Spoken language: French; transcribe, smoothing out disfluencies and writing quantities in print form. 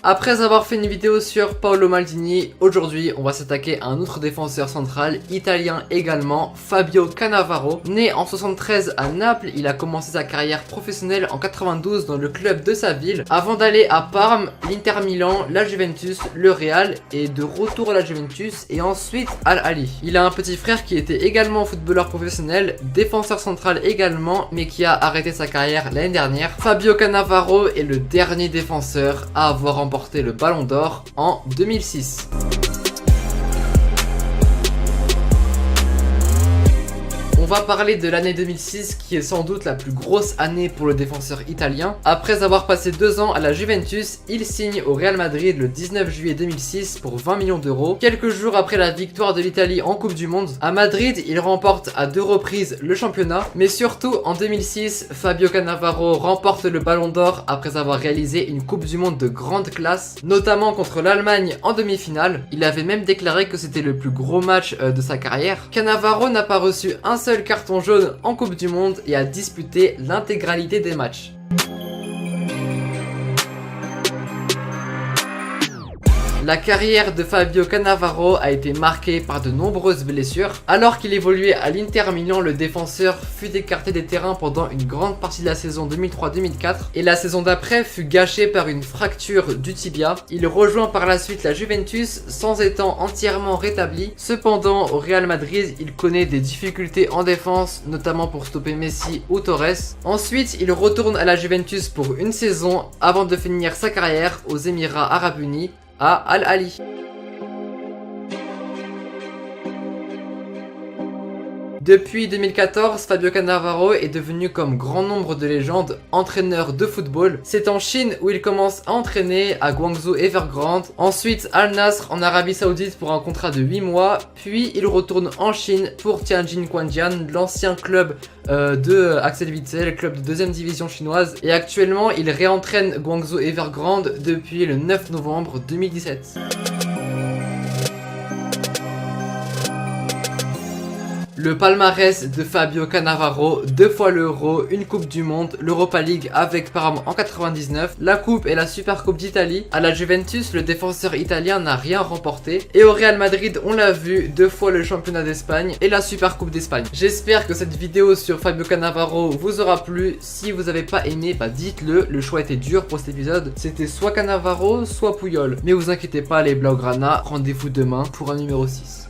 Après avoir fait une vidéo sur Paolo Maldini, aujourd'hui on va s'attaquer à un autre défenseur central, italien également, Fabio Cannavaro. Né en 73 à Naples, il a commencé sa carrière professionnelle en 92 dans le club de sa ville, avant d'aller à Parme, l'Inter Milan, la Juventus, le Real et de retour à la Juventus et ensuite Al Ahly. Il a un petit frère qui était également footballeur professionnel, défenseur central également, mais qui a arrêté sa carrière l'année dernière. Fabio Cannavaro est le dernier défenseur à avoir remporté le Ballon d'Or en 2006. On va parler de l'année 2006 qui est sans doute la plus grosse année pour le défenseur italien. Après avoir passé 2 ans à la Juventus, il signe au Real Madrid le 19 juillet 2006 pour 20 millions d'euros. Quelques jours après la victoire de l'Italie en Coupe du Monde, à Madrid, il remporte à 2 reprises le championnat. Mais surtout en 2006, Fabio Cannavaro remporte le Ballon d'Or après avoir réalisé une Coupe du Monde de grande classe, notamment contre l'Allemagne en demi-finale. Il avait même déclaré que c'était le plus gros match de sa carrière. Cannavaro n'a pas reçu un seul carton jaune en Coupe du Monde et a disputé l'intégralité des matchs. La carrière de Fabio Cannavaro a été marquée par de nombreuses blessures. Alors qu'il évoluait à l'Inter Milan, le défenseur fut écarté des terrains pendant une grande partie de la saison 2003-2004 et la saison d'après fut gâchée par une fracture du tibia. Il rejoint par la suite la Juventus sans étant entièrement rétabli. Cependant, au Real Madrid, il connaît des difficultés en défense, notamment pour stopper Messi ou Torres. Ensuite, il retourne à la Juventus pour une saison avant de finir sa carrière aux Émirats Arabes Unis à Al Ahly. Depuis 2014, Fabio Cannavaro est devenu, comme grand nombre de légendes, entraîneur de football. C'est en Chine où il commence à entraîner à Guangzhou Evergrande, ensuite Al Nassr en Arabie Saoudite pour un contrat de 8 mois, puis il retourne en Chine pour Tianjin Quanjian, l'ancien club de Axel Witsel, club de 2ème division chinoise, et actuellement il réentraîne Guangzhou Evergrande depuis le 9 novembre 2017. Le palmarès de Fabio Cannavaro, 2 fois l'Euro, une Coupe du Monde, l'Europa League avec Parme en 99, la Coupe et la Super Coupe d'Italie. À la Juventus, le défenseur italien n'a rien remporté. Et au Real Madrid, on l'a vu, 2 fois le championnat d'Espagne et la Super Coupe d'Espagne. J'espère que cette vidéo sur Fabio Cannavaro vous aura plu. Si vous n'avez pas aimé, dites-le, le choix était dur pour cet épisode. C'était soit Cannavaro, soit Puyol. Mais vous inquiétez pas les Blaugrana, rendez-vous demain pour un numéro 6.